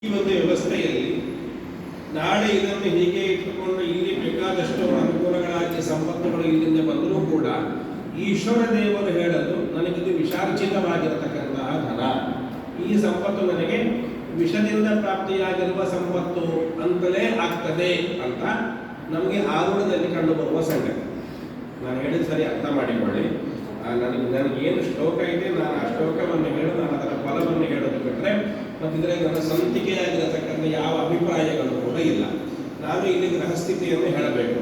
ಈ ಒಂದು ವ್ಯವಸ್ಥೆಯಲ್ಲಿ ನಾಳೆ ಇದನ್ನು ಹೀಗೆ ಇಟ್ಟುಕೊಂಡು ಇಲ್ಲಿ ಬೇಕಾದಷ್ಟು ಅನುಕೂಲಗಳಾಗಿ ಸಂಪತ್ತುಗಳು ಇಲ್ಲಿಂದ ಬಂದರೂ ಕೂಡ ಈಶ್ವರ ದೇವರು ಹೇಳಲು ನನಗಿದು ವಿಷಾರ್ಜಿತವಾಗಿರತಕ್ಕಂತಹ ಧನ, ಈ ಸಂಪತ್ತು ನನಗೆ ವಿಷದಿಂದ ಪ್ರಾಪ್ತಿಯಾಗಿರುವ ಸಂಪತ್ತು ಅಂತಲೇ ಆಗ್ತದೆ ಅಂತ ನಮಗೆ ಆರುಣದಲ್ಲಿ ಕಂಡುಬರುವ ಸಂಗತಿ. ನಾನು ಹೇಳಿದ ಸರಿ ಅರ್ಥ ಮಾಡಿಕೊಳ್ಳಿ. ನನಗೇನು ಶ್ಲೋಕ ಇದೆ ನಾನು ಆ ಶ್ಲೋಕವನ್ನು ಹೇಳು, ನಾನು ಅದರ ಫಲವನ್ನು ಹೇಳೋದು ಬಿಟ್ಟರೆ ಮತ್ತಿದ್ರೆ ನನ್ನ ಸ್ವಂತಿಕೆಯಾಗಿರತಕ್ಕಂಥ ಯಾವ ಅಭಿಪ್ರಾಯಗಳು ಕೂಡ ಇಲ್ಲ. ನಾನು ಇಲ್ಲಿ ಗ್ರಹಸ್ಥಿತಿಯನ್ನು ಹೇಳಬೇಕು.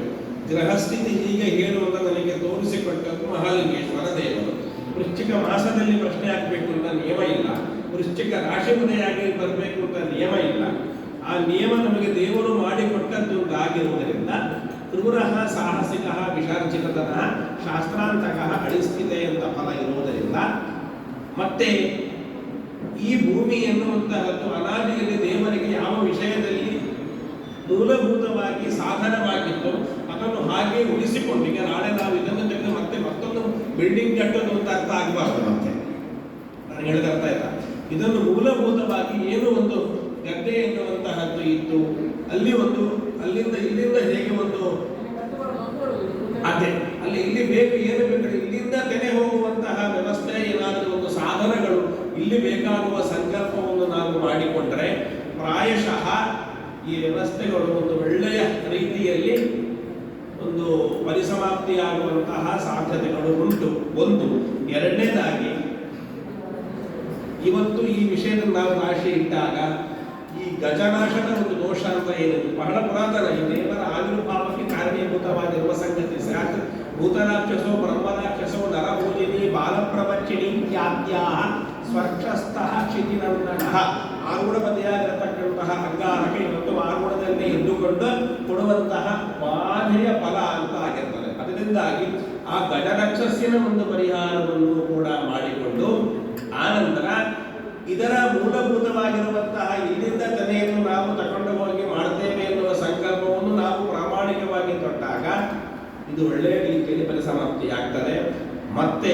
ಗ್ರಹಸ್ಥಿತಿ ಹೀಗೆ ಹೇಳುವಂತ ನನಗೆ ತೋರಿಸಿಕೊಟ್ಟದ್ದು ಮಹಾಲಿಂಗೇಶ್ವರ ದೇವರು. ವೃಶ್ಚಿಕ ಮಾಸದಲ್ಲಿ ಪ್ರಶ್ನೆ ಆಗಬೇಕು ಅಂತ ನಿಯಮ ಇಲ್ಲ, ವೃಶ್ಚಿಕ ರಾಶಿ ಉದಯಾಗಿ ಬರಬೇಕು ಅಂತ ನಿಯಮ ಇಲ್ಲ. ಆ ನಿಯಮ ನಮಗೆ ದೇವರು ಮಾಡಿಕೊಟ್ಟದ್ದು ಆಗಿರುವುದರಿಂದ ಕ್ರೂರ ಸಾಹಸಿಕ ವಿಸರ್ಜಿತನ ಶಾಸ್ತ್ರಾಂತಕ ಅಳಿಸ್ಥಿತೆ ಅಂತ ಫಲ ಇರುವುದರಿಂದ ಮತ್ತೆ ಈ ಭೂಮಿ ಎನ್ನುವಂತಹದ್ದು ಅನಾದಿಯಲ್ಲಿ ದೇವರಿಗೆ ಯಾವ ವಿಷಯದಲ್ಲಿ ಮೂಲಭೂತವಾಗಿ ಸಾಧನವಾಗಿತ್ತು ಅದನ್ನು ಹಾಗೆ ಉಳಿಸಿಕೊಂಡು, ಈಗ ನಾಳೆ ನಾವು ಇದನ್ನು ತೆಗೆದು ಮತ್ತೆ ಮತ್ತೊಂದು ಬಿಲ್ಡಿಂಗ್ ಕಟ್ಟೋದು ಅಂತ ಅರ್ಥ ಆಗಬಾರ್ದು. ಮತ್ತೆ ನಾನು ಹೇಳಿದ ಅರ್ಥ ಇಲ್ಲ. ಇದನ್ನು ಮೂಲಭೂತವಾಗಿ ಏನು ಒಂದು ಗದ್ದೆ ಎನ್ನುವಂತಹದ್ದು ಇತ್ತು, ಅಲ್ಲಿ ಒಂದು ಅಲ್ಲಿಂದ ಇಲ್ಲಿಂದ ಹೇಗೆ ಒಂದು ಅದೇ ಅಲ್ಲಿ ಇಲ್ಲಿ ಬೇಕು ಏನು ಬೇಕು ಇಲ್ಲಿಂದ ತೆನೆ ಹೋಗುವಂತಹ ವ್ಯವಸ್ಥೆ ಏನಾದರೂ ಒಂದು ಸಾಧನಗಳು ಇಲ್ಲಿ ಬೇಕಾಗುವ ಸಂಕಲ್ಪವನ್ನು ನಾವು ಮಾಡಿಕೊಂಡ್ರೆ ಪ್ರಾಯಶಃ ಈ ವ್ಯವಸ್ಥೆಗಳು ಒಂದು ಒಳ್ಳೆಯ ರೀತಿಯಲ್ಲಿ ಒಂದು ಪರಿಸಮಾಪ್ತಿಯಾಗುವಂತಹ ಸಾಧ್ಯತೆಗಳು ಉಂಟು. ಒಂದು. ಎರಡನೇದಾಗಿ ಇವತ್ತು ಈ ವಿಷಯದಲ್ಲಿ ನಾವು ರಾಶಿ ಇಟ್ಟಾಗ ಈ ಗಜನಾಶದ ಒಂದು ದೋಷ ಅಂತ ಏನಿದೆ ಬಹಳ ಪುರಾತನ, ಈ ದೇವರ ಆವಿರ್ಭಾವಕ್ಕೆ ಕಾರಣೀಭೂತವಾಗಿರುವ ಸಂಗತಿ. ಸ್ಯಾತ್ ಭೂತರಾಕ್ಷಸೋ ಬ್ರಹ್ಮರಾಕ್ಷಸೋ ನರಭೋಜಿನಿ ಬಾಲಪ್ರವಚ್ಚಿಣಿ ಖ್ಯಾತ್ಯಾ ಸ್ವರ್ಕ್ಷಸ್ಥಃ ಕ್ಷಿತಿನಂದನಃ. ಆರುಣಪತಿಯಾಗಿರತಕ್ಕಂತಹ ಅಂಗಾರಕ ಇವತ್ತು ಆರುಣದಲ್ಲಿ ಎದ್ದುಕೊಂಡು ಕೊಡುವಂತಹ ಬಾಧೆಯ ಫಲ ಅಂತ ಆಗಿರ್ತದೆ. ಅದರಿಂದಾಗಿ ಆ ಗಜರಾಕ್ಷಸ್ಸಿನ ಒಂದು ಪರಿಹಾರವನ್ನು ಕೂಡ ಮಾಡಿಕೊಂಡು ಆನಂತರ ಇದರ ಮೂಲಭೂತವಾಗಿರುವಂತಹ ಇಲ್ಲಿಂದ ತನೆಯನ್ನು ನಾವು ತಗೊಂಡು ಹೋಗಿ ಮಾಡ್ತೇವೆ ಎನ್ನುವ ಸಂಕಲ್ಪವನ್ನು ನಾವು ಪ್ರಾಮಾಣಿಕವಾಗಿ ತೊಟ್ಟಾಗ ಇದು ಒಳ್ಳೆಯ ರೀತಿಯಲ್ಲಿ ಪರಿಸಮಾಪ್ತಿಯಾಗ್ತದೆ. ಮತ್ತೆ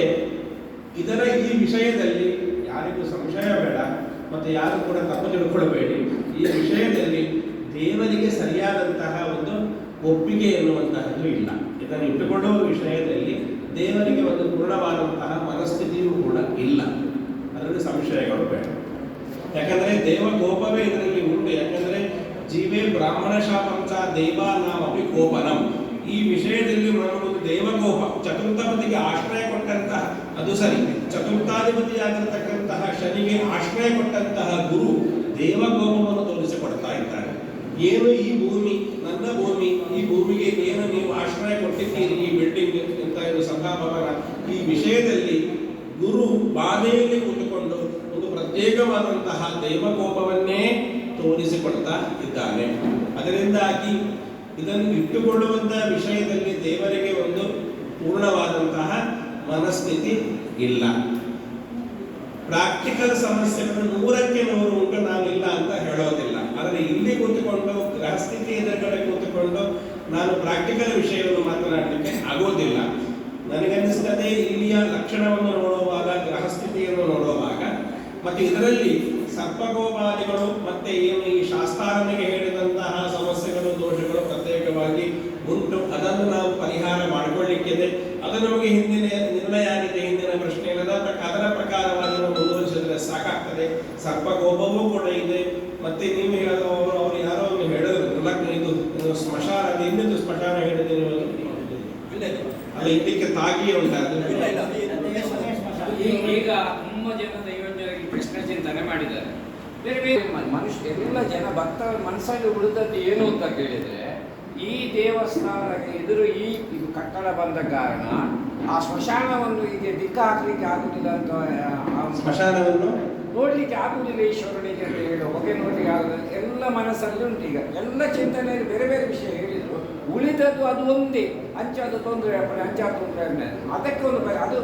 ಇದರ ಈ ವಿಷಯದಲ್ಲಿ ಯಾರಿಗೂ ಸಂಶಯ ಬೇಡ, ಮತ್ತೆ ಯಾರು ಕೂಡ ತಪ್ಪು ತಿಳ್ಕೊಳ್ಬೇಡಿ. ಈ ವಿಷಯದಲ್ಲಿ ದೇವರಿಗೆ ಸರಿಯಾದಂತಹ ಒಂದು ಒಪ್ಪಿಗೆ ಎನ್ನುವಂತಹದ್ದು ಇಲ್ಲ. ಇದನ್ನು ಇಟ್ಟುಕೊಳ್ಳುವ ವಿಷಯದಲ್ಲಿ ದೇವರಿಗೆ ಒಂದು ಪೂರ್ಣವಾದಂತಹ ಮನಸ್ಥಿತಿಯೂ ಕೂಡ ಇಲ್ಲ. ಅದರಲ್ಲಿ ಸಂಶಯಗಳು ಬೇಡ. ಯಾಕಂದ್ರೆ ದೇವಕೋಪವೇ ಇದರಲ್ಲಿ ಉಂಟು. ಯಾಕಂದ್ರೆ ಜೀವೇ ಬ್ರಾಹ್ಮಣ ಶಾಪಂಚ ದೇವಾನಾಮಪಿ ಕೋಪನಂ. ಈ ವಿಷಯದಲ್ಲಿ ಒಂದು ದೇವಕೋಪ ಚತುರ್ಥಪತಿಗೆ ಆಶ್ರಯ ಕೊಟ್ಟಂತಹ ಅದು ಸರಿ, ಚತುರ್ಥಾಧಿಪತಿಯಾಗಿರತಕ್ಕಂತಹ ಶನಿಗೆ ಆಶ್ರಯ ಕೊಟ್ಟಂತಹ ಗುರು ದೇವಕೋಪವನ್ನು ತೋರಿಸಿಕೊಡ್ತಾ ಇದ್ದಾರೆ. ಏನು ಈ ಭೂಮಿ ನನ್ನ ಭೂಮಿ, ಈ ಭೂಮಿಗೆ ಏನು ನೀವು ಆಶ್ರಯ ಕೊಟ್ಟಿದ್ದೀರಿ, ಈ ಬಿಲ್ಡಿಂಗ್ ಅಂತ ಇದು ಸಭಾಭವನ, ಈ ವಿಷಯದಲ್ಲಿ ಗುರು ಬಾಧೆಯಲ್ಲಿ ಕೂತುಕೊಂಡು ಒಂದು ಪ್ರತ್ಯೇಕವಾದಂತಹ ದೇವಕೋಪವನ್ನೇ ತೋರಿಸಿಕೊಡ್ತಾ ಇದ್ದಾನೆ. ಅದರಿಂದಾಗಿ ಇದನ್ನು ಇಟ್ಟುಕೊಳ್ಳುವಂತಹ ವಿಷಯದಲ್ಲಿ ದೇವರಿಗೆ ಒಂದು ಪೂರ್ಣವಾದಂತಹ ಮನಸ್ಥಿತಿ ಇಲ್ಲ. ಪ್ರಾಕ್ಟಿಕಲ್ ಸಮಸ್ಯೆಗಳು 100% ಉಂಟು, ನಾನು ಇಲ್ಲ ಅಂತ ಹೇಳೋದಿಲ್ಲ. ಆದರೆ ಇಲ್ಲಿ ಕೂತುಕೊಂಡು ಗ್ರಹಸ್ಥಿತಿ ಎದುರುಗಡೆ ಕೂತುಕೊಂಡು ನಾನು ಪ್ರಾಕ್ಟಿಕಲ್ ವಿಷಯವನ್ನು ಮಾತನಾಡಲಿಕ್ಕೆ ಆಗೋದಿಲ್ಲ. ನನಗನ್ನಿಸ್ತದೆ ಇಲ್ಲಿಯ ಲಕ್ಷಣವನ್ನು ನೋಡುವಾಗ, ಗ್ರಹಸ್ಥಿತಿಯನ್ನು ನೋಡುವಾಗ, ಮತ್ತೆ ಇದರಲ್ಲಿ ಸರ್ಪಗೋಪಾದಿಗಳು ಮತ್ತೆ ಏನು ಈ ಶಾಸ್ತ್ರಾರನಿಗೆ ಹೇಳಿದಂತಹ ಸಮಸ್ಯೆಗಳು ದೋಷಗಳು ಪ್ರತ್ಯೇಕವಾಗಿ ಉಂಟು. ಅದನ್ನು ನಾವು ಪರಿಹಾರ ಮಾಡಿಕೊಳ್ಳಿಕ್ಕಿದೆ. ಅದು ನಮಗೆ ಹಿಂದಿನ ನಿರ್ಣಯ ಆಗಿದೆ, ಹಿಂದಿನ ಪ್ರಶ್ನೆ ಅದರ ಪ್ರಕಾರವಾಗಿ ನಾವು ಮುಂದುವರಿಸಿದ್ರೆ ಸಾಕಾಗ್ತದೆ. ಸರ್ಪಗೋಪವೂ ಕೂಡ ಇದೆ. ಮತ್ತೆ ನೀವು ಹೇಳೋದು ಅವರು ಯಾರೋ ಒಂದು ಹೇಳಿದ್ರು ಇದು ಸ್ಮಶಾನ, ಅದು ಇನ್ನೊಂದು ಸ್ಮಶಾನ ಹೇಳಿದೆ ನೀವು ಅಲ್ಲ, ಇದಕ್ಕೆ ತಾಗಿಯೇ ಉಂಟಾದ್ರೆ ಈಗ ತುಂಬ ಜನ ದೈವಜ್ಞರಾಗಿ ಪ್ರಶ್ನೆ ಚಿಂತನೆ ಮಾಡಿದ್ದಾರೆ. ಬೇರೆ ಬೇರೆ ಮನುಷ್ಯ ಎಲ್ಲ ಜನ ಭಕ್ತರ ಮನಸ್ಸಲ್ಲಿ ಉಳಿದದ್ದು ಏನು ಅಂತ ಕೇಳಿದರೆ, ಈ ದೇವಸ್ಥಾನಕ್ಕೆ ಎದುರು ಇದು ಕಟ್ಟಡ ಬಂದ ಕಾರಣ ಆ ಸ್ಮಶಾನವನ್ನು ಈಗ ದಿಕ್ಕ ಹಾಕ್ಲಿಕ್ಕೆ ಆಗುದಿಲ್ಲ ಅಂತ, ಸ್ಮಶಾನವನ್ನು ನೋಡ್ಲಿಕ್ಕೆ ಆಗುದಿಲ್ಲ ಈಶ್ವರನಿಗೆ ಅಂತ ಹೇಳಿ ಹೊಗೆ ನೋಡ್ಲಿಕ್ಕೆ ಆಗುದಿಲ್ಲ ಎಲ್ಲ ಮನಸ್ಸಲ್ಲಿ ಉಂಟು. ಈಗ ಎಲ್ಲ ಚಿಂತನೆಯಲ್ಲಿ ಬೇರೆ ಬೇರೆ ವಿಷಯ ಹೇಳಿದ್ರು, ಉಳಿದದ್ದು ಅದು ಒಂದೇ ಅಂಚಾದ ತೊಂದರೆ ಅಂಚಾದ ತೊಂದರೆ ಅದಕ್ಕೆ ಒಂದು ಅದು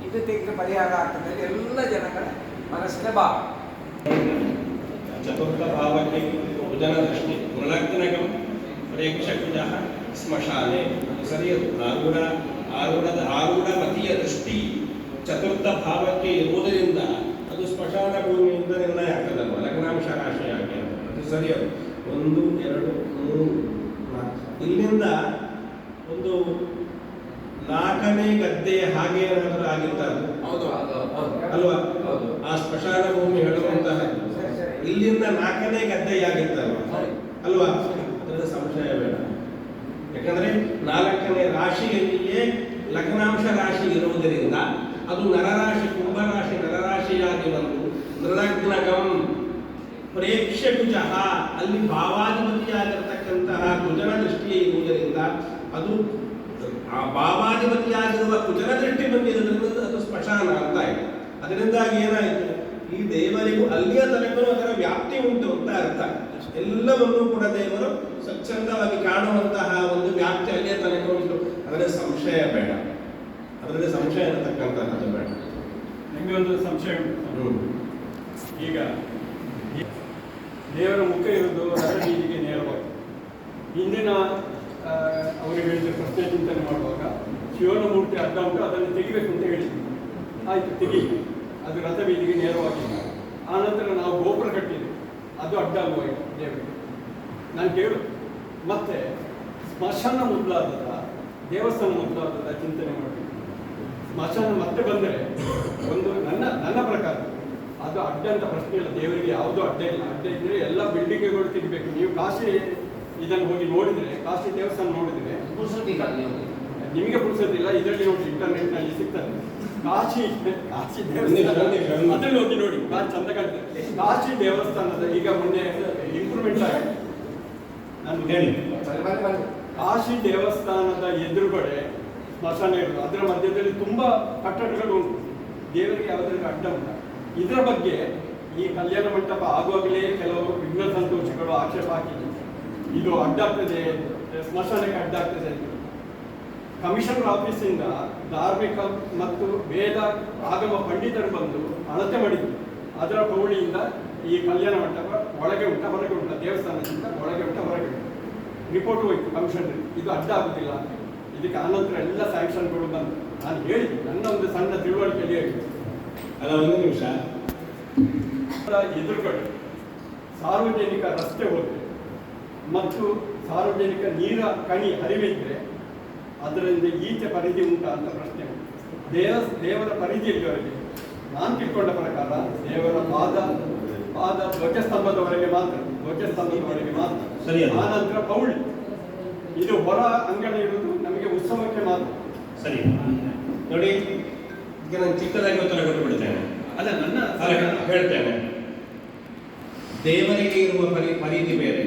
ಇದು ತೆಗೆದು ಪರಿಹಾರ ಆಗ್ತದೆ ಎಲ್ಲ ಜನಗಳ ಮನಸ್ಸಿನ ಭಾವ. ಚತುರ್ಥ ಭಾವಕ್ಕೆ ಕುಜನ ದೃಷ್ಟಿ ಮೃಳಗ್ನಗಂ ಪ್ರೇಕ್ಷಕುಜ ಸ್ಮಶಾನೆ ಸರಿಯದು. ಆರೂಢಮತಿಯ ದೃಷ್ಟಿ ಚತುರ್ಥ ಭಾವಕ್ಕೆ ಇರುವುದರಿಂದ ಅದು ಸ್ಮಶಾನ ಭೂಮಿಯಿಂದ ನಿರ್ಣಯ ಆಗ್ತದಲ್ವ, ಲಗ್ನಾಂಶ ರಾಶಿಯಾಗಿ ಸರಿ ಅದು 1 2 3 4 ಇಲ್ಲಿಂದ ಒಂದು 4ನೇ ಗದ್ದೆ ಹಾಗೆ ಏನಾದರೂ ಆಗಿರ್ತಾರೆ ಅಲ್ವಾ? ಆ ಸ್ಮಶಾನ ಭೂಮಿ ಹೇಳುವಂತಹ ಇಲ್ಲಿಂದ 4ನೇ ಗದ್ದೆಯಾಗಿರ್ತಲ್ವ ಅಲ್ವಾ? ಅದರ ಸಂಶಯ ಬೇಡ. ಯಾಕಂದ್ರೆ 4ನೇ ರಾಶಿಯಲ್ಲಿಯೇ ಲಗ್ನಾಂಶ ರಾಶಿ ಇರುವುದರಿಂದ ಅದು ನರರಾಶಿ, ಕುಂಭರಾಶಿ ನರರಾಶಿಯಾಗಿ ಬಂದು ನೃಲಗ್ನಗಂ ಪ್ರೇಕ್ಷ್ಯ ಕುಜಃ ಅಲ್ಲಿ ಭಾವಾಧಿಪತಿಯಾಗಿರ್ತಕ್ಕಂತಹ ಕುಜನ ದೃಷ್ಟಿ ಇರುವುದರಿಂದ ಅದು ಆ ಭಾವಾಧಿಪತಿಯಾಗಿರುವ ಕುಜನ ದೃಷ್ಟಿ ಬಂದಿರೋದ್ರಿಂದ ಅದು ಸ್ಮಶಾನ ಅಂತ ಆಯಿತು. ಅದರಿಂದಾಗಿ ಏನಾಯಿತು, ಈ ದೇವರಿಗೂ ಅಲ್ಲಿಯ ತನಕ ಅದರ ವ್ಯಾಪ್ತಿ ಉಂಟು ಅಂತ ಅರ್ಥ. ಎಲ್ಲವನ್ನೂ ಕೂಡ ದೇವರು ಸ್ವಚ್ಛಂದವಾಗಿ ಕಾಣುವಂತಹ ಒಂದು ವ್ಯಾಪ್ತಿ ಅಲ್ಲಿಯ ತನಕ ಉಂಟು. ಅದರ ಸಂಶಯ ಬೇಡ, ಅದರಲ್ಲಿ ಸಂಶಯ ಇರತಕ್ಕಂತಹದ್ದು ಬೇಡ. ನಿಮಗೆ ಒಂದು ಸಂಶಯ ಉಂಟು. ಈಗ ದೇವರ ಮುಖ ಇರುವುದು ನರಬೀದಿಗೆ ನೇರವಾಗಿ. ಹಿಂದಿನ ಅವರು ಹೇಳಿದ ಪ್ರಶ್ನೆ ಚಿಂತನೆ ಮಾಡುವಾಗ ಶಿವನ ಮೂರ್ತಿ ಅಡ್ಡ ಉಂಟು, ಅದನ್ನು ತೆಗಿಬೇಕು ಅಂತ ಹೇಳಿದ್ವಿ. ಆಯ್ತು, ತೆಗಿ, ಅದು ರಥಬೀದಿಗೆ ನೇರವಾಗಿಲ್ಲ. ಆನಂತರ ನಾವು ಗೋಪುರ ಕಟ್ಟಿದ್ವಿ, ಅದು ಅಡ್ಡ ಅಲ್ವ ದೇವರಿಗೆ. ನಾನು ಕೇಳು, ಮತ್ತೆ ಸ್ಮಶಾನ ಮೊದಲಾದ ದೇವಸ್ಥಾನ ಮೊದಲಾದ ಚಿಂತನೆ ಮಾಡಬೇಕು. ಸ್ಮಶಾನ ಮತ್ತೆ ಬಂದರೆ ಒಂದು ನನ್ನ ಪ್ರಕಾರ ಅದು ಅಡ್ಡ ಅಂತ ಪ್ರಶ್ನೆ ಇಲ್ಲ. ದೇವರಿಗೆ ಯಾವುದೂ ಅಡ್ಡ ಇಲ್ಲ. ಅಡ್ಡ ಇದ್ದರೆ ಎಲ್ಲ ಬಿಲ್ಡಿಂಗ್ಗಳು ತೆಗಿಬೇಕು. ನೀವು ಕಾಶಿ ಇದನ್ನು ಹೋಗಿ ನೋಡಿದರೆ, ಕಾಶಿ ದೇವಸ್ಥಾನ ನೋಡಿದರೆ ನಿಮಗೆ ಪುರುಸೋದಿಲ್ಲ. ಇದರಲ್ಲಿ ನೋಡಿ, ಇಂಟರ್ನೆಟ್ನಲ್ಲಿ ಸಿಗ್ತದೆ. ಕಾಶಿ ದೇವಸ್ಥಾನ ಅದರಲ್ಲಿ ಹೋಗಿ ನೋಡಿ, ಚಂದ ಕಾಣ್ತದೆ. ಕಾಶಿ ದೇವಸ್ಥಾನದ ಈಗ ಮೊನ್ನೆ ಇಂಪ್ರೂವ್ಮೆಂಟ್ ಆಗಿದೆ. ನಾನು ಹೇಳಿ, ಕಾಶಿ ದೇವಸ್ಥಾನದ ಎದುರುಗಡೆ ಸ್ಮಶಾನ ಇರೋದು, ಅದರ ಮಧ್ಯದಲ್ಲಿ ತುಂಬಾ ಕಟ್ಟಡಗಳು ಉಂಟು. ದೇವರಿಗೆ ಯಾವುದಾದ್ರೂ ಅಡ್ಡ ಉಂಟ? ಇದರ ಬಗ್ಗೆ ಈ ಕಲ್ಯಾಣ ಮಂಟಪ ಆಗುವಾಗಲೇ ಕೆಲವು ವಿಘ್ನ ಸಂತೋಷಗಳು ಆಕ್ಷೇಪ ಹಾಕಿದ್ರು, ಇದು ಅಡ್ಡಾಗ್ತದೆ, ಸ್ಮಶಾನಕ್ಕೆ ಅಡ್ಡಾಗ್ತದೆ ಅಂತ. ಕಮಿಷನರ್ ಆಫೀಸಿಂದ ಧಾರ್ಮಿಕ ಮತ್ತು ವೇದ ಆಗಮ ಪಂಡಿತರು ಬಂದು ಅಳತೆ ಮಾಡಿದ್ರು. ಅದರ ಪೌಳಿಯಿಂದ ಈ ಕಲ್ಯಾಣ ಮಂಟಪ ಒಳಗೆ ಉಂಟ ಹೊರಗೆ ಉಂಟ, ದೇವಸ್ಥಾನದಿಂದ ಒಳಗೆ ಉಂಟ ಹೊರಗೆ ಉಂಟ. ರಿಪೋರ್ಟ್ ಹೋಯ್ತು ಕಮಿಷನರ್, ಇದು ಅಡ್ಡ ಆಗುದಿಲ್ಲ ಅಂತ. ಇದಕ್ಕೆ ಆನಂತರ ಎಲ್ಲ ಸ್ಯಾಂಕ್ಷನ್ಗಳು ಬಂದು ನಾನು ಹೇಳಿದ್ದೆ, ನನ್ನ ಒಂದು ಸಣ್ಣ ತಿಳುವಳಿಕೆಯಲ್ಲಿ ಹೇಳಿದ್ದೆ. ಅಲ್ಲ, ಒಂದು ನಿಮಿಷ. ಎದುರುಗಡೆ ಸಾರ್ವಜನಿಕ ರಸ್ತೆ ಹೋದ್ರೆ ಮತ್ತು ಸಾರ್ವಜನಿಕ ನೀರ ಕಣಿ ಹರಿವಿದ್ರೆ ಅದರಿಂದ ಈಚೆ ಪರಿಧಿ ಉಂಟಾ ಅಂತ ಪ್ರಶ್ನೆ. ದೇವರ ಪರಿಧಿಯವರೆಗೆ ನಾನು ತಿಳ್ಕೊಂಡ ಪ್ರಕಾರ ದೇವರ ಪಾದ ಧ್ವಜಸ್ತಂಭದವರೆಗೆ ಮಾತ್ರ, ಸರಿ. ಆನಂತರ ಪೌಳಿ, ಇದು ಹೊರ ಅಂಗಣ ಇರುವುದು ನಮಗೆ ಉತ್ಸವಕ್ಕೆ ಮಾತ್ರ. ಸರಿ ನೋಡಿ, ಈಗ ನಾನು ಚಿಕ್ಕದಾಗಿ ಉತ್ತರ ಕೊಟ್ಟುಬಿಡ್ತೇನೆ. ಅಲ್ಲ, ನನ್ನ ಹೇಳ್ತೇನೆ. ದೇವರಿಗೆ ಇರುವ ಪರಿಧಿ ಬೇರೆ,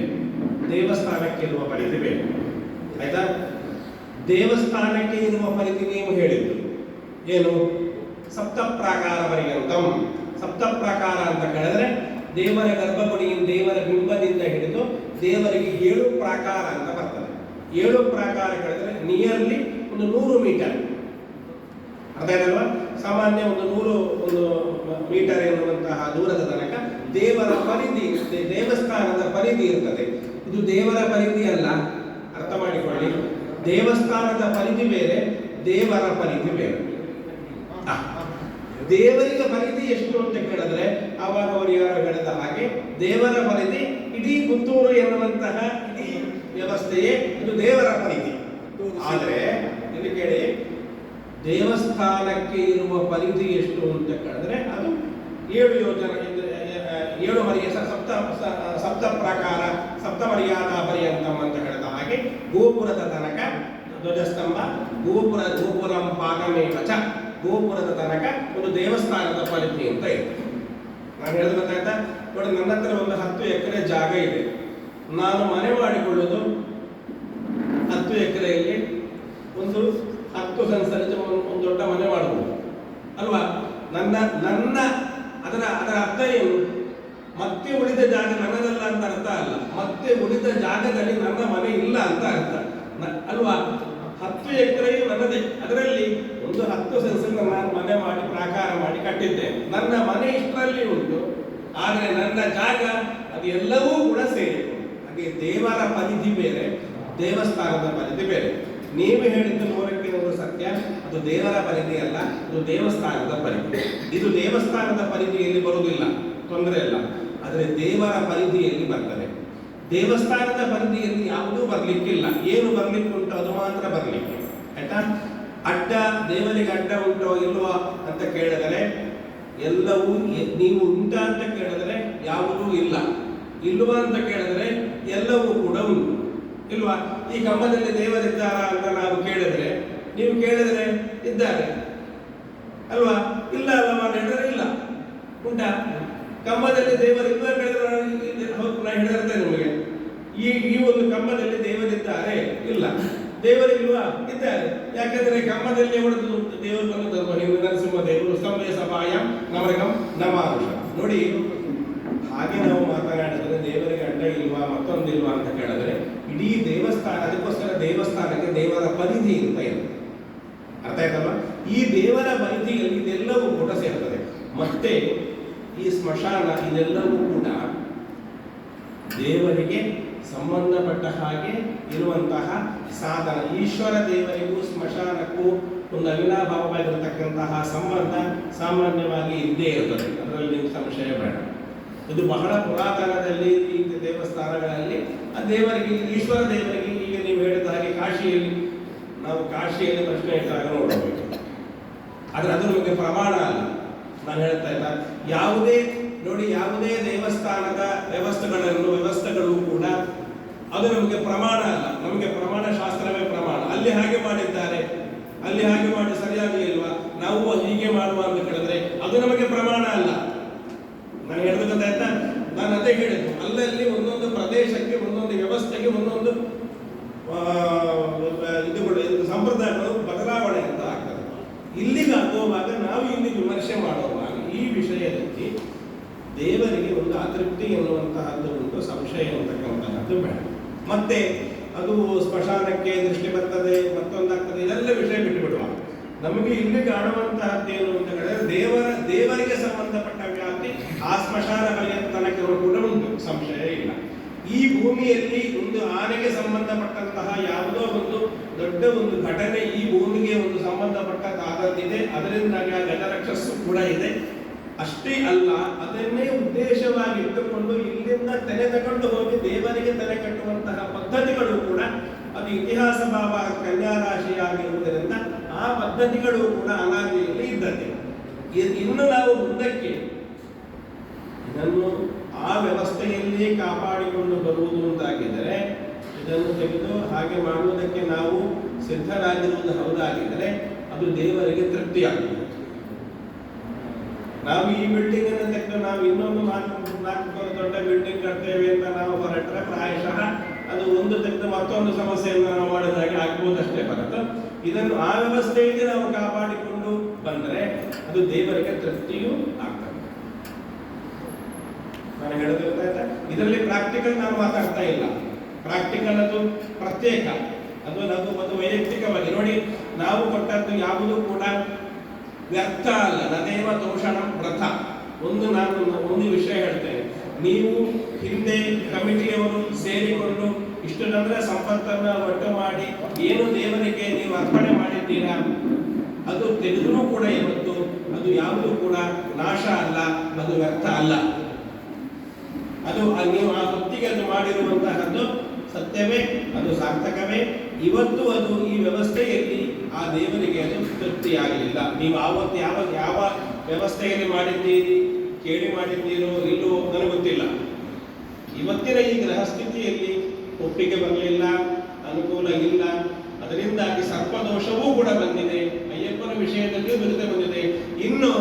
ದೇವಸ್ಥಾನಕ್ಕೆ ಇರುವ ಪರಿಧಿ ಬೇರೆ. ಆಯ್ತಾ? ದೇವಸ್ಥಾನಕ್ಕೆ ಇರುವ ಪರಿಧಿ ನೀವು ಹೇಳಿದ್ದು ಏನು? ಸಪ್ತ ಪ್ರಾಕಾರ ಪರ್ಯಂತಂ. ಸಪ್ತ ಪ್ರಾಕಾರ ಅಂತ ಕೇಳಿದ್ರೆ ದೇವರ ಗರ್ಭಗುಡಿಯಿಂದ, ದೇವರ ಬಿಂಬದಿಂದ ಹಿಡಿದು ದೇವರಿಗೆ 7 ಪ್ರಾಕಾರ ಅಂತ ಬರ್ತದೆ. 7 ಪ್ರಾಕಾರ ಕೇಳಿದ್ರೆ ನಿಯರ್ಲಿ ಒಂದು 100 ಮೀಟರ್. ಅರ್ಥ ಆಯ್ತಲ್ವಾ? ಸಾಮಾನ್ಯ ಒಂದು 100 ಮೀಟರ್ ಎನ್ನುವಂತಹ ದೂರದ ತನಕ ದೇವರ ಪರಿಧಿ, ದೇವಸ್ಥಾನದ ಪರಿಧಿ ಇರ್ತದೆ. ಇದು ದೇವರ ಪರಿಧಿ ಅಲ್ಲ, ಅರ್ಥ ಮಾಡಿಕೊಳ್ಳಿ. ದೇವಸ್ಥಾನದ ಪರಿಧಿ ಬೇರೆ, ದೇವರ ಪರಿಧಿ ಬೇರೆ. ದೇವರಿಗೆ ಪರಿಧಿ ಎಷ್ಟು ಅಂತ ಕೇಳಿದ್ರೆ ಆವಾಗ ಅವರು ಯಾರು ಹೇಳಿದ ಹಾಗೆ ದೇವರ ಪರಿಧಿ ಇಡೀ ಪುತ್ತೂರು ಎನ್ನುವಂತಹ ಇಡೀ ವ್ಯವಸ್ಥೆಯೇ ಇದು ದೇವರ ಪರಿಧಿ. ಆದರೆ ಇಲ್ಲಿ ಕೇಳಿ, ದೇವಸ್ಥಾನಕ್ಕೆ ಇರುವ ಪರಿಧಿ ಎಷ್ಟು ಅಂತ ಕೇಳಿದ್ರೆ ಅದು 7 ಯೋಜನೆ, 7 ಮರ್ಯಾದ, ಸಪ್ತ ಪ್ರಕಾರ, ಸಪ್ತ ಮರ್ಯಾದ ಪರ್ಯಂತಂ ಅಂತ ಹೇಳಿದ ಹಾಗೆ ಗೋಪುರದ ತನಕ ಧ್ವಜಸ್ತಂಭ, ಗೋಪುರಂ ಪಾದಮೇವಚ, ಗೋಪುರದ ತನಕ ಒಂದು ದೇವಸ್ಥಾನದ ಪರಿಧಿ ಅಂತ ಇದೆ. ನಾನು ಹೇಳಿದ ಗೊತ್ತಾಯ್ತಾ? ನೋಡಿ, ನನ್ನ ಹತ್ರ ಒಂದು 10 ಎಕರೆ ಜಾಗ ಇದೆ. ನಾನು ಮನೆ ಮಾಡಿಕೊಳ್ಳೋದು 10 ಎಕರೆಯಲ್ಲಿ ಒಂದು 10 ಸೆನ್ಸಲ್ಲಿ ಒಂದು ದೊಡ್ಡ ಮನೆ ಮಾಡಬಹುದು ಅಲ್ವಾ? ಅದರ ಅರ್ಥ ಏನು? ಮತ್ತೆ ಉಳಿದ ಜಾಗ ನನ್ನದಲ್ಲ ಅಂತ ಅರ್ಥ ಅಲ್ಲ. ಮತ್ತೆ ಉಳಿದ ಜಾಗದಲ್ಲಿ ನನ್ನ ಮನೆ ಇಲ್ಲ ಅಂತ ಅರ್ಥ ಅಲ್ವಾ? 10 ಎಕರೆಯು ನನ್ನದೇ. ಅದರಲ್ಲಿ ಒಂದು 10 ಸೆನ್ಸಲ್ಲಿ ನಾನು ಮನೆ ಮಾಡಿ ಪ್ರಾಕಾರ ಮಾಡಿ ಕಟ್ಟಿದ್ದೇನೆ. ನನ್ನ ಮನೆ ಇಷ್ಟರಲ್ಲಿ ಉಂಟು, ಆದರೆ ನನ್ನ ಜಾಗ ಅದೆಲ್ಲವೂ ಕೂಡ ಸೇರಿಕೊಂಡು. ಹಾಗೆ ದೇವರ ಪರಿಧಿ ಬೇರೆ, ದೇವಸ್ಥಾನದ ಪರಿಧಿ ಬೇರೆ. ನೀವು ಹೇಳಿದ್ದು 100ಕ್ಕೆ 100 ಸತ್ಯ. ಅದು ದೇವರ ಪರಿಧಿ ಅಲ್ಲ, ಇದು ದೇವಸ್ಥಾನದ ಪರಿಧಿ. ಇದು ದೇವಸ್ಥಾನದ ಪರಿಧಿಯಲ್ಲಿ ಬರುವುದಿಲ್ಲ, ತೊಂದರೆ ಇಲ್ಲ. ಆದರೆ ದೇವರ ಪರಿಧಿಯಲ್ಲಿ ಬರ್ತದೆ. ದೇವಸ್ಥಾನದ ಪರಿಧಿಯಲ್ಲಿ ಯಾವುದೂ ಬರ್ಲಿಕ್ಕಿಲ್ಲ. ಏನು ಬರ್ಲಿಕ್ಕೆ ಉಂಟು ಅದು ಮಾತ್ರ ಬರ್ಲಿಕ್ಕೆ, ಆಯ್ತಾ? ಅಡ್ಡ, ದೇವರಿಗೆ ಅಡ್ಡ ಉಂಟೋ ಇಲ್ವಾ ಅಂತ ಕೇಳಿದರೆ ಎಲ್ಲವೂ ನೀವು ಉಂಟ ಅಂತ ಕೇಳಿದರೆ ಯಾವುದೂ ಇಲ್ಲ, ಇಲ್ವಾ ಅಂತ ಕೇಳಿದರೆ ಎಲ್ಲವೂ ಕೂಡ ಉಂಟು, ಇಲ್ವಾ? ಈ ಕಂಬದಲ್ಲಿ ದೇವರಿದ್ದಾರಾ ಅಂತ ನಾವು ಕೇಳಿದ್ರೆ, ನೀವು ಕೇಳಿದ್ರೆ ಇದ್ದಾರೆ ಅಲ್ವಾ? ಇಲ್ಲ ಅಲ್ಲವಾ ಅಂತ ಹೇಳಿದ್ರೆ ಇಲ್ಲ. ಉಂಟಾ? ಕಂಬದಲ್ಲಿ ದೇವರು ಇಲ್ಲ ಹೇಳಿದ್ರೆ ನಾನು ಹೇಳಿರ್ತೇನೆ ನಿಮಗೆ, ಈ ಒಂದು ಕಂಬದಲ್ಲಿ ದೇವರಿದ್ದಾರೆ ಇಲ್ಲ, ದೇವರಿಲ್ವಾ? ಇದ್ದಾರೆ. ಯಾಕಂದ್ರೆ ಕಂಬದಲ್ಲಿ ಹೊಡೆದು ದೇವರು ಬಂದದ್ದು ಹಿಂದೆ ನರಸಿಂಹ ದೇವರು ಸ್ತಂಭೆ ಸಭಾಯ ನವರಗಂ ನಮಾನುಷ. ನೋಡಿ, ಹಾಗೆ ನಾವು ಮಾತನಾಡಿದ್ರೆ ದೇವರಿಗೆ ಅಡ್ಡ ಇಲ್ವಾ ಮತ್ತೊಂದಿಲ್ವಾ ಅಂತ ಕೇಳಿದ್ರೆ ಇಡೀ ದೇವಸ್ಥಾನ, ಅದಕ್ಕೋಸ್ಕರ ದೇವಸ್ಥಾನಕ್ಕೆ ದೇವರ ಪರಿಧಿ ಅಂತ ಇರುತ್ತೆ. ಅರ್ಥ ಆಯ್ತಲ್ವಾ? ಈ ದೇವರ ಪರಿಧಿಯಲ್ಲಿ ಇದೆಲ್ಲವೂ ಕೂಡ ಸೇರ್ತದೆ. ಮತ್ತೆ ಈ ಸ್ಮಶಾನ ಇದೆಲ್ಲವೂ ಕೂಡ ದೇವರಿಗೆ ಸಂಬಂಧಪಟ್ಟ ಹಾಗೆ ಇರುವಂತಹ ಸಾಧನ. ಈಶ್ವರ ದೇವರಿಗೂ ಸ್ಮಶಾನಕ್ಕೂ ಒಂದು ಅವಿನಾಭಾವವಾಗಿರತಕ್ಕಂತಹ ಸಂಬಂಧ ಸಾಮಾನ್ಯವಾಗಿ ಇದ್ದೇ ಇರುತ್ತದೆ, ಅದರಲ್ಲಿ ನಿಮ್ಗೆ ಸಂಶಯ ಬೇಡ. ಇದು ಬಹಳ ಪುರಾತನದಲ್ಲಿ ಈ ದೇವಸ್ಥಾನಗಳಲ್ಲಿ ಆ ದೇವರಿಗೆ, ಈಶ್ವರ ದೇವರಿಗೆ, ಈಗ ನೀವು ಹೇಳಿದ ಹಾಗೆ ಕಾಶಿಯಲ್ಲಿ, ನಾವು ಕಾಶಿಯಲ್ಲಿ ಪ್ರಶ್ನೆ ಇಟ್ಟಾಗ ನೋಡಬೇಕು, ಆದರೆ ಅದು ನಮಗೆ ಪ್ರಮಾಣ ಅಲ್ಲ. ನಾನು ಹೇಳ್ತಾ ಇಲ್ಲ, ಯಾವುದೇ ನೋಡಿ, ಯಾವುದೇ ದೇವಸ್ಥಾನದ ವ್ಯವಸ್ಥೆಗಳು ಕೂಡ ಅದು ನಮಗೆ ಪ್ರಮಾಣ ಅಲ್ಲ. ನಮಗೆ ಪ್ರಮಾಣ ಶಾಸ್ತ್ರವೇ ಪ್ರಮಾಣ. ಅಲ್ಲಿ ಹಾಗೆ ಮಾಡಿದ್ದಾರೆ, ಅಲ್ಲಿ ಹಾಗೆ ಮಾಡಿ ಸರಿಯಾಗಲಿಲ್ವಾ, ನಾವು ಹೀಗೆ ಮಾಡುವ ಅಂತ ಕೇಳಿದ್ರೆ ಅದು ನಮಗೆ ಪ್ರಮಾಣ ಅಲ್ಲ. ನಾನು ಹೇಳ್ಬೇಕಂತ ನಾನು ಅದೇ ಹೇಳಿದ್ದು, ಅಲ್ಲಲ್ಲಿ ಒಂದೊಂದು ಪ್ರದೇಶಕ್ಕೆ, ಒಂದೊಂದು ವ್ಯವಸ್ಥೆಗೆ, ಒಂದೊಂದು ಇದುಗಳು, ಸಂಪ್ರದಾಯಗಳು ಬದಲಾವಣೆ ಅಂತ ಆಗ್ತದೆ. ಇಲ್ಲಿಗೆ ಆಗುವಾಗ ನಾವು ಇಲ್ಲಿ ವಿಮರ್ಶೆ ಮಾಡುವಾಗ ಈ ವಿಷಯದಲ್ಲಿ ದೇವರಿಗೆ ಒಂದು ಅತೃಪ್ತಿ ಎನ್ನುವಂತಹದ್ದು ಉಂಟು, ಸಂಶಯ ಅಂತಕ್ಕಂತಹದ್ದು ಬೇಡ. ಮತ್ತೆ ಅದು ಸ್ಮಶಾನಕ್ಕೆ ದೃಷ್ಟಿ ಬರ್ತದೆ, ಮತ್ತೊಂದಾಗ್ತದೆ, ಇದೆಲ್ಲ ವಿಷಯ ಬಿಟ್ಟುಬಿಡುವ. ನಮಗೆ ಇಲ್ಲಿ ಕಾಣುವಂತಹದ್ದೇನು ಅಂತ ಹೇಳಿದ್ರೆ ದೇವರಿಗೆ ಸಂಬಂಧಪಟ್ಟ ವ್ಯಾಪ್ತಿ ಆ ಸ್ಮಶಾನ ತನಕ ಕೂಡ ಉಂಟು, ಸಂಶಯ ಇಲ್ಲ. ಈ ಭೂಮಿಯಲ್ಲಿ ಒಂದು ಆನೆಗೆ ಸಂಬಂಧಪಟ್ಟಂತಹ ಯಾವುದೋ ಒಂದು ದೊಡ್ಡ ಒಂದು ಘಟನೆ ಈ ಭೂಮಿಗೆ ಒಂದು ಸಂಬಂಧಪಟ್ಟದ್ದಾದದ್ದಿದೆ, ಅದರಿಂದಾಗಿ ಆ ಗಜರಕ್ಷಸ್ಸು ಕೂಡ ಇದೆ. ಅಷ್ಟೇ ಅಲ್ಲ, ಅದನ್ನೇ ಉದ್ದೇಶವಾಗಿ ಇಟ್ಟುಕೊಂಡು ಇಲ್ಲಿಂದ ತೆನೆ ತಗೊಂಡು ಹೋಗಿ ದೇವರಿಗೆ ತೆನೆ ಕಟ್ಟುವಂತಹ ಪದ್ಧತಿಗಳು ಕೂಡ ಅದು ಇತಿಹಾಸ ಭಾವ ಕನ್ಯಾ ರಾಶಿಯಾಗಿರುವುದರಿಂದ ಆ ಪದ್ಧತಿಗಳು ಕೂಡ ಅನಾದಿಯಲ್ಲಿ ಇದ್ದದ್ದು. ಇನ್ನು ನಾವು ಮುಂದಕ್ಕೆ ಇದನ್ನು ಆ ವ್ಯವಸ್ಥೆಯಲ್ಲಿಯೇ ಕಾಪಾಡಿಕೊಂಡು ಬರುವುದು ಅಂತಾಗಿದ್ದರೆ, ಇದನ್ನು ತೆಗೆದು ಹಾಗೆ ಮಾಡುವುದಕ್ಕೆ ನಾವು ಸಿದ್ಧರಾಗಿರುವುದು ಹೌದಾಗಿದ್ದರೆ ಅದು ದೇವರಿಗೆ ತೃಪ್ತಿಯಾಗುವುದು. ನಾವು ಈ ಬಿಲ್ಡಿಂಗ್ ಅನ್ನು ತೆಗೆದು ನಾವು ಇನ್ನೊಂದು ನಾಲ್ಕು ದೊಡ್ಡ ಬಿಲ್ಡಿಂಗ್ ಕಟ್ತೇವೆ ಅಂತ ನಾವು ಹೊರಟ್ರೆ ಪ್ರಾಯಶಃ ಅದು ಒಂದು ತೆಗೆದು ಮತ್ತೊಂದು ಸಮಸ್ಯೆಯನ್ನು ನಾವು ಮಾಡಿದಾಗೆ ಆಗ್ಬೋದಷ್ಟೇ ಹೊರತು, ಇದನ್ನು ಆ ವ್ಯವಸ್ಥೆಯಲ್ಲಿ ನಾವು ಕಾಪಾಡಿಕೊಂಡು ಬಂದರೆ ಅದು ದೇವರಿಗೆ ತೃಪ್ತಿಯೂ ಆಗ್ತದೆ. ನಾನು ಹೇಳೋದಿರ್ತಾ ಇದರಲ್ಲಿ ಪ್ರಾಕ್ಟಿಕಲ್ ನಾನು ಮಾತಾಡ್ತಾ ಇಲ್ಲ. ಪ್ರಾಕ್ಟಿಕಲ್ ಅದು ಪ್ರತ್ಯೇಕ, ಅದು ವೈಯಕ್ತಿಕವಾಗಿ ನೋಡಿ. ನಾವು ಕೊಟ್ಟದ್ದು ಯಾವುದೂ ಕೂಡ ವ್ಯರ್ಥ ಅಲ್ಲ. ನದೇವ ದೋಷಣ ವ್ರತ. ನಾನು ಒಂದು ವಿಷಯ ಹೇಳ್ತೇನೆ, ನೀವು ಹಿಂದೆ ಕಮಿಟಿಯವರು ಸೇರಿಕೊಂಡು ಇಷ್ಟು ಜನರ ಸಂಪತ್ತನ್ನು ಒಟ್ಟು ಮಾಡಿ ಏನು ದೇವರಿಗೆ ನೀವು ಅರ್ಪಣೆ ಮಾಡಿದ್ದೀರಾ ಅದು ತೆಗೆದರೂ ಕೂಡ ಇವತ್ತು ಅದು ಯಾವುದೂ ಕೂಡ ನಾಶ ಅಲ್ಲ, ಅದು ವ್ಯರ್ಥ ಅಲ್ಲ. ಅದು ನೀವು ಆ ಹೊತ್ತಿಗೆ ಅದು ಮಾಡಿರುವಂತಹದ್ದು ಸತ್ಯವೇ, ಅದು ಸಾರ್ಥಕವೇ. ಇವತ್ತು ಅದು ಈ ವ್ಯವಸ್ಥೆಯಲ್ಲಿ ಆ ದೇವರಿಗೆ ಅದು ತೃಪ್ತಿಯಾಗಲಿಲ್ಲ. ನೀವು ಆವತ್ತು ಯಾವ ವ್ಯವಸ್ಥೆಯಲ್ಲಿ ಮಾಡಿದ್ದೀರಿ, ಕೇಳಿ ಮಾಡಿದ್ದೀರೋ ಇಲ್ಲೋ ನನಗೆ ಗೊತ್ತಿಲ್ಲ. ಇವತ್ತಿನ ಈ ಗ್ರಹಸ್ಥಿತಿಯಲ್ಲಿ ಒಪ್ಪಿಗೆ ಬರಲಿಲ್ಲ, ಅನುಕೂಲ ಇಲ್ಲ. ಅದರಿಂದಾಗಿ ಸರ್ಪದೋಷವೂ ಕೂಡ ಬಂದಿದೆ, ಅಯ್ಯಪ್ಪನ ವಿಷಯದಲ್ಲಿಯೂ ಬಿರುದೆ ಬಂದಿದೆ, ಇನ್ನು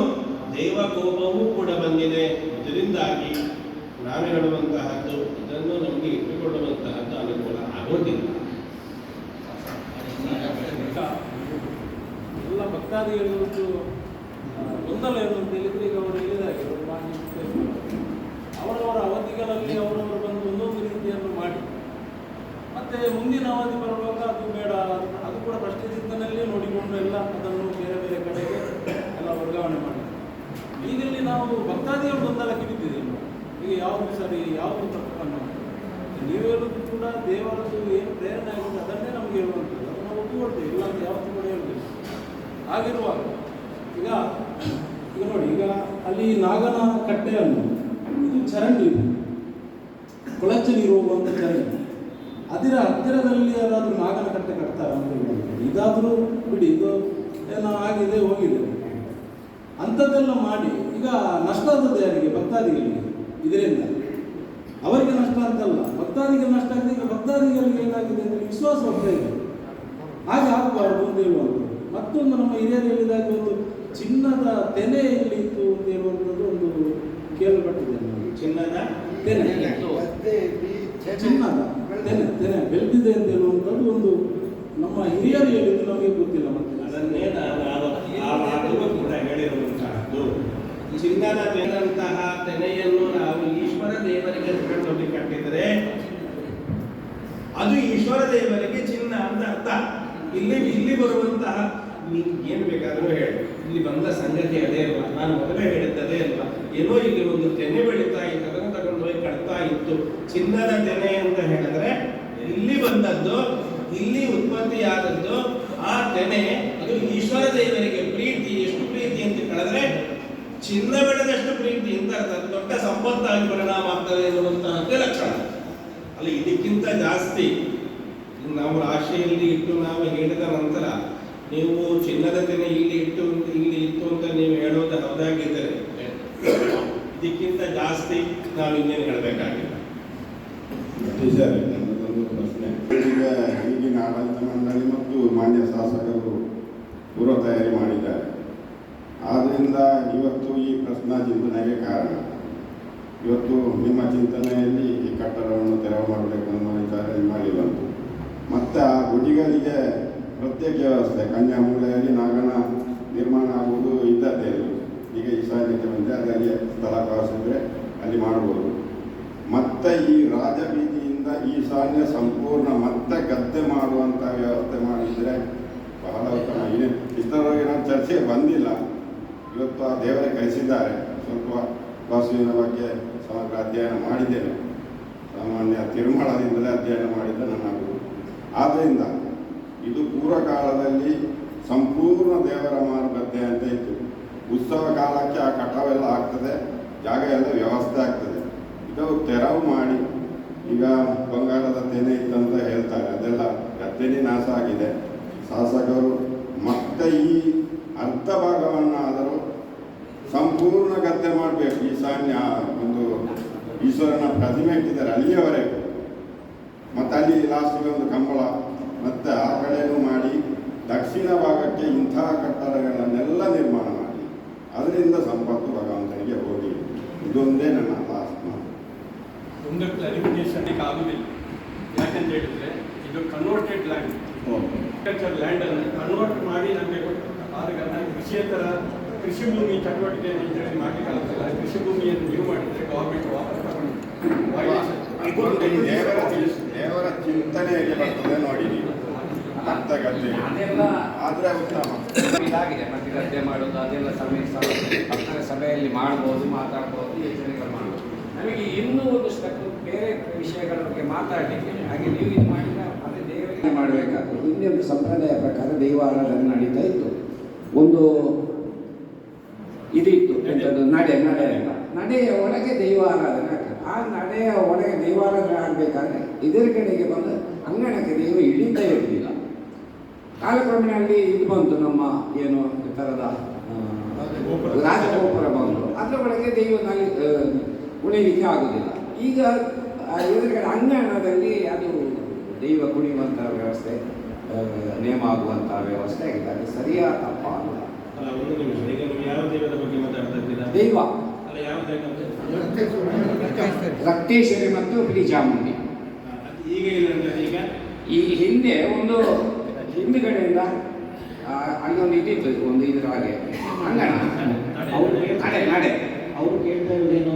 ದೇವಕೋಪವೂ ಕೂಡ ಬಂದಿದೆ. ಇದರಿಂದಾಗಿ ನಾನು ಹೇಳುವಂತಹದ್ದು ಇದನ್ನು ನಮಗೆ ಇಟ್ಟುಕೊಳ್ಳುವಂತಹದ್ದು ಅನುಕೂಲ ಆಗೋದಿಲ್ಲ. ಎಲ್ಲ ಭಕ್ತಾದಿಗಳಿಗೂ ಗೊಂದಲ ಏನು ಅಂತ ಹೇಳಿದ್ರೆ, ಈಗ ಅವರು ಹೇಳಿದಾಗೆ ಅವರವರ ಅವಧಿಗಳಲ್ಲಿ ಅವರವರು ಬಂದು ಒಂದೊಂದು ರೀತಿಯನ್ನು ಮಾಡಿ ಮತ್ತೆ ಮುಂದಿನ ಅವಧಿ ಬರುವಾಗ ಅದು ಬೇಡ, ಅದು ಕೂಡ ಪ್ರಶ್ನೆ ಚಿಂತನೆಯಲ್ಲೇ ನೋಡಿಕೊಂಡು ಎಲ್ಲ ಅದನ್ನು ಬೇರೆ ಬೇರೆ ಕಡೆಗೆ ಎಲ್ಲ ವರ್ಗಾವಣೆ ಮಾಡಿ. ಈಗಲ್ಲಿ ನಾವು ಭಕ್ತಾದಿಗಳು ಗೊಂದಲಕ್ಕೆ ಬಿದ್ದಿದ್ದೇವೆ. ಈಗ ಯಾವುದು ಸರಿ, ಯಾವುದು ತಪ್ಪು ಅನ್ನೋದು ನೀವು ಹೇಳೋದು ಕೂಡ ದೇವರದ್ದು ಏನು ಪ್ರೇರಣೆ ಆಗುತ್ತೆ ಅದನ್ನೇ ನಮಗೆ ಹೇಳುವಂಥದ್ದು. ಅದು ನಾವು ಒಪ್ಪಿಕೊಳ್ತೇವೆ, ಇಲ್ಲ ಅಂತ ಯಾವತ್ತೂ ಕೂಡ ಹೇಳ್ಬೇಕು. ಹಾಗಿರುವಾಗ ಈಗ ನೋಡಿ, ಈಗ ಅಲ್ಲಿ ನಾಗನ ಕಟ್ಟೆಯನ್ನು ಇದು ಚರಂಡಿ ಇದೆ, ಕೊಳಚೆ ನೀರು ಹೋಗುವಂಥ ಚರಂಡಿ. ಅದರ ಹತ್ತಿರದಲ್ಲಿ ಯಾರಾದರೂ ನಾಗನ ಕಟ್ಟೆ ಕಟ್ತಾರೆ ಅಂತ ಹೇಳ್ಬೋದು. ಇದಾದರೂ ಬಿಡಿ, ಇದು ಏನೋ ಆಗಿದೆ ಹೋಗಿದೆ, ಅಂಥದ್ದೆಲ್ಲ ಮಾಡಿ ಈಗ ನಷ್ಟ ಆದದ್ದು ಯಾರಿಗೆ? ಭಕ್ತಾದಿಗಳಿಗೆ. ಇದರಿಂದ ಅವರಿಗೆ ನಷ್ಟ ಅಂತಲ್ಲ, ಭಕ್ತಾದಿಗೆ ನಷ್ಟ ಆಗಿದೆ. ಈಗ ಭಕ್ತಾದಿಗಳಿಗೆ ಏನಾಗಿದೆ ಅಂದರೆ ವಿಶ್ವಾಸ ಹೋಗ್ತಾ ಇದೆ, ಹಾಗೆ ಆಗಬಾರ್ದು ಅಂತ ಹೇಳುವಂಥದ್ದು. ಮತ್ತೊಂದು ನಮ್ಮ ಹಿರಿಯರು ಹೇಳಿದಾಗ ಒಂದು ಚಿನ್ನದ ತೆನೆ ಇಲ್ಲಿ ಇತ್ತು ಅಂತ ಹೇಳುವಂಥದ್ದು ಒಂದು ಕೇಳಲ್ಪಟ್ಟಿದೆ ನಮಗೆ. ಚಿನ್ನದ ತೆನೆ, ಚಿನ್ನದ ತೆನೆ ಬೆಳೆದಿದೆ ಅಂತ ಹೇಳುವಂಥದ್ದು ಒಂದು ನಮ್ಮ ಹಿರಿಯರು ಹೇಳಿದ್ದು ನಮಗೆ ಗೊತ್ತಿಲ್ಲ. ಮತ್ತೆ ಅದನ್ನೇ ನಾನು ಆ ಮಾತು ಕೂಡ ಹೇಳಿರುವಂತಹದ್ದು. ಚಿನ್ನದ ತೆನೆಯಂತಹ ತೆನೆಯನ್ನು ನಾವು ಈಶ್ವರ ದೇವರಿಗೆ ತಗೊಂಡು ಕಟ್ಟಿದರೆ ಅದು ಈಶ್ವರ ದೇವರಿಗೆ ಚಿನ್ನ ಅಂತ ಅರ್ಥ. ಇಲ್ಲಿ ಬರುವಂತಹ ನೀವು ಏನು ಬೇಕಾದರೂ ಹೇಳಿ, ಇಲ್ಲಿ ಬಂದ ಸಂಗತಿ ಅದೇ ಅಲ್ವಾ? ನಾನು ಮೊದಲೇ ಹೇಳಿದ್ದದೇ ಅಲ್ವಾ? ಏನೋ ಇಲ್ಲಿ ಒಂದು ತೆನೆ ಬೆಳೀತಾ ಇತ್ತು, ಅದನ್ನು ತಗೊಂಡು ಹೋಗಿ ಕಟ್ತಾ ಇತ್ತು. ಚಿನ್ನದ ತೆನೆ ಅಂತ ಹೇಳಿದ್ರೆ ಇಲ್ಲಿ ಬಂದದ್ದು, ಇಲ್ಲಿ ಉತ್ಪತ್ತಿಯಾದದ್ದು ಆ ತೆನೆ, ಅದು ಈಶ್ವರ ದೇವರಿಗೆ ಪ್ರೀತಿ. ಎಷ್ಟು ಪ್ರೀತಿ ಅಂತ ಹೇಳಿದ್ರೆ ಚಿನ್ನ ಬೆಳೆದಷ್ಟು ಪ್ರೀತಿ ಅಂತ ಅರ್ಥ. ದೊಡ್ಡ ಸಂಪತ್ತಾಗಿ ಪರಿಣಾಮ ಆಗ್ತದೆ ಎನ್ನುವಂತಹದ್ದೇ ಲಕ್ಷಣ. ಅಲ್ಲಿ ಇದಕ್ಕಿಂತ ಜಾಸ್ತಿ ನಾವು ರಾಶಿಯಲ್ಲಿ ಇಟ್ಟು ನಾವು ಹೇಳಿದ ನಂತರ ನೀವು ಚಿನ್ನದ ತೆನೆ ಇಲ್ಲಿ ಇಟ್ಟು ಇಲ್ಲಿ ಇತ್ತು ಅಂತ ನೀವು ಹೇಳೋದು ಹೌದಾಗಿದ್ದರೆ ಇದಕ್ಕಿಂತ ಜಾಸ್ತಿ ನಾವು ಇನ್ನೇನು ಹೇಳಬೇಕಾಗಿಲ್ಲ. ನನ್ನದೊಂದು ಪ್ರಶ್ನೆ. ಈಗಿನ ಆಡಳಿತ ಮಂಡಳಿ ಮತ್ತು ಮಾನ್ಯ ಶಾಸಕರು ಪೂರ್ವ ತಯಾರಿ ಮಾಡಿದ್ದಾರೆ. ಆದ್ದರಿಂದ ಇವತ್ತು ಈ ಪ್ರಶ್ನಾ ಚಿಂತನೆಗೆ ಕಾರಣ. ಇವತ್ತು ನಿಮ್ಮ ಚಿಂತನೆಯಲ್ಲಿ ಈ ಕಟ್ಟಡವನ್ನು ತೆರವು ಮಾಡಬೇಕು ಅನ್ನೋ ವಿಚಾರ ನಿಮ್ಮಲ್ಲಿ ಬಂತು. ಮತ್ತು ಆ ಗುಡಿಗಳಿಗೆ ಪ್ರತ್ಯೇಕ ವ್ಯವಸ್ಥೆ ಕನ್ಯಾಮೂಲೆಯಲ್ಲಿ ನಾಗನ ನಿರ್ಮಾಣ ಆಗುವುದು ಇದ್ದದ್ದೇ. ಈಗ ಈಶಾನ್ಯಕ್ಕೆ ಬಂದರೆ ಅದರಲ್ಲಿ ಸ್ಥಳಾವಕಾಶಿದ್ರೆ ಅಲ್ಲಿ ಮಾಡ್ಬೋದು. ಮತ್ತು ಈ ರಾಜಬೀದಿಯಿಂದ ಈಶಾನ್ಯ ಸಂಪೂರ್ಣ ಮತ್ತೆ ಗದ್ದೆ ಮಾಡುವಂಥ ವ್ಯವಸ್ಥೆ ಮಾಡಿದರೆ ಬಹಳ ಉತ್ತಮ. ಇಷ್ಟರವರೆಗೆ ನಾವು ಚರ್ಚೆಗೆ ಬಂದಿಲ್ಲ. ಇವತ್ತು ಆ ದೇವರೇ ಕಳಿಸಿದ್ದಾರೆ. ಸ್ವಲ್ಪ ವಾಸುವಿನ ಬಗ್ಗೆ ಸಮಗ್ರ ಅಧ್ಯಯನ ಮಾಡಿದ್ದೇನೆ. ಸಾಮಾನ್ಯ ತಿರುಮಳದಿಂದಲೇ ಅಧ್ಯಯನ ಮಾಡಿದ್ದ ನನ್ನ ಗುರು. ಆದ್ದರಿಂದ ಇದು ಪೂರ್ವಕಾಲದಲ್ಲಿ ಸಂಪೂರ್ಣ ದೇವರ ಮಾರುಗದ್ದೆ ಅಂತ ಇತ್ತು. ಉತ್ಸವ ಕಾಲಕ್ಕೆ ಆ ಕಟಾವೆಲ್ಲ ಆಗ್ತದೆ, ಜಾಗ ಎಲ್ಲ ವ್ಯವಸ್ಥೆ ಆಗ್ತದೆ. ಇದು ತೆರವು ಮಾಡಿ ಈಗ ಬಂಗಾರದ ತೆನೆ ಇತ್ತಂತ ಹೇಳ್ತಾರೆ, ಅದೆಲ್ಲ ಗದ್ದೆನೇ ನಾಶ ಆಗಿದೆ. ಶಾಸಕರು ಮತ್ತೆ ಈ ಅರ್ಧ ಭಾಗವನ್ನಾದರೂ ಸಂಪೂರ್ಣ ಗದ್ದೆ ಮಾಡಬೇಕು. ಈಶಾನ್ಯ ಒಂದು ಈಶ್ವರನ ಪ್ರತಿಮೆ ಇಟ್ಟಿದ್ದಾರೆ ಅಲ್ಲಿಯವರೆಗೂ. ಮತ್ತು ಅಲ್ಲಿ ಲಾಸ್ಟಿಗೆ ಒಂದು ಕಂಬಳ ಮತ್ತು ಆ ಕಡೆಯೂ ಮಾಡಿ ದಕ್ಷಿಣ ಭಾಗಕ್ಕೆ ಇಂತಹ ಕಟ್ಟಡಗಳನ್ನೆಲ್ಲ ನಿರ್ಮಾಣ ಮಾಡಿ ಅದರಿಂದ ಸಂಪತ್ತು ಭಗವಂತನಿಗೆ ಹೋಗಿ. ಇದೊಂದೇ ನನ್ನ ಲಾಸ್ಟ್ ಮಾತು. ಒಂದು ಕ್ಲಾರಿಫಿಕೇಶನ್ ಈಗ ಆಗುವುದಿಲ್ಲ. ಯಾಕಂತ ಹೇಳಿದ್ರೆ ಇದು ಕನ್ವರ್ಟೆಡ್ ಲ್ಯಾಂಡ್, ಅಗ್ರಿಕಲ್ಚರ್ ಲ್ಯಾಂಡ್ ಅನ್ನು ಕನ್ವರ್ಟ್ ಮಾಡಿ ನಮಗೆ ಕೊಟ್ಟು ಆಗ ಕೃಷಿಯೇತರ ಕೃಷಿ ಭೂಮಿ ಚಟುವಟಿಕೆ ಅಂತೇಳಿ ಮಾಡಲಿಕ್ಕಾಗುತ್ತಿಲ್ಲ. ಕೃಷಿ ಭೂಮಿಯನ್ನು ನೀವು ಮಾಡಿದರೆ ಗೌರ್ಮೆಂಟ್ ವಾಪಸ್ ತಗೊಂಡು ದೇವರ ಚಿಂತನೆಗೆ ಬರ್ತದೆ ನೋಡಿ ನೀವು. ಅರ್ಥ ಗದ್ದೆ ಅದೆಲ್ಲ ಆದರೆ ಉತ್ತಮ ಇದಾಗಿದೆ. ಮತ್ತೆ ಗದ್ದೆ ಮಾಡೋದು ಅದೆಲ್ಲ ಭಕ್ತರ ಸಭೆಯಲ್ಲಿ ಮಾಡ್ಬೋದು, ಮಾತಾಡ್ಬೋದು, ಯೋಚನೆಗಳು ಮಾಡ್ಬೋದು. ನಮಗೆ ಇನ್ನೂ ಒಂದಷ್ಟು ಬೇರೆ ವಿಷಯಗಳ ಬಗ್ಗೆ ಮಾತಾಡಲಿಕ್ಕೆ ಹಾಗೆ ನೀವು ಇದು ಮಾಡಿದ ಅದೇ ದೇವರಿಗೆ ಮಾಡಬೇಕಾದ್ರು. ಹಿಂದೆ ಒಂದು ಸಂಪ್ರದಾಯ ಪ್ರಕಾರ ದೈವಾರಾಧನೆ ನಡೀತಾ ಇತ್ತು. ಒಂದು ಇದಿತ್ತು, ಎಂಥದ್ದು ನಡೆಯ ಒಳಗೆ ದೈವ ಆರಾಧನೆ ಆಗ್ತದೆ. ಆ ನಡೆಯ ಒಳಗೆ ದೈವಾರಾಧನೆ ಆಗಬೇಕಾದ್ರೆ ಎದುರುಗಡೆಗೆ ಬಂದು ಅಂಗಣಕ್ಕೆ ದೈವ ಇಳಿತಾ ಇರಲಿಲ್ಲ. ಕಾಲಕ್ರಮೇಣ ಅಲ್ಲಿ ಇದು ಬಂತು, ನಮ್ಮ ಏನು ಈ ಥರದ ರಾಜಗೋಪುರ ಬಂತು. ಅದರ ಒಳಗೆ ದೈವನಲ್ಲಿ ಕುಣಿಲಿಕ್ಕೆ ಆಗುವುದಿಲ್ಲ. ಈಗ ಎದುರುಗಡೆ ಅಂಗಣದಲ್ಲಿ ಅದು ದೈವ ಕುಣಿಯುವಂಥ ವ್ಯವಸ್ಥೆ, ನೇಮ ಆಗುವಂಥ ವ್ಯವಸ್ಥೆ ಆಗಿದೆ. ಅದು ಸರಿಯಾದ ತಪ್ಪ ಅಲ್ಲ. ಒಂದು ನಿಮಿಷ, ಈಗ ನೀವು ಯಾವ ದೇವರ ಬಗ್ಗೆ ಮಾತಾಡ್ತಾ ಇದ್ದೀರಾ? ದೈವ ಅಲ್ಲ, ಯಾವ ದೈವ? ರಕ್ತೇಶ್ವರಿ ಮತ್ತು ಚಾಮುಂಡಿ. ಈಗ ಇಲ್ಲ, ಈಗ ಈ ಹಿಂದೆ ಒಂದು ಹಿಂದುಗಡೆಯಿಂದ ಅಲ್ಲೊಂದು ಇದ್ದಿತ್ತು, ಒಂದು ಇದ್ರ ಹಾಗೆ ಅಂಗಣ. ನಡೆ ಅವರು ಕೇಳ್ತಾ ಇರೋದೇನು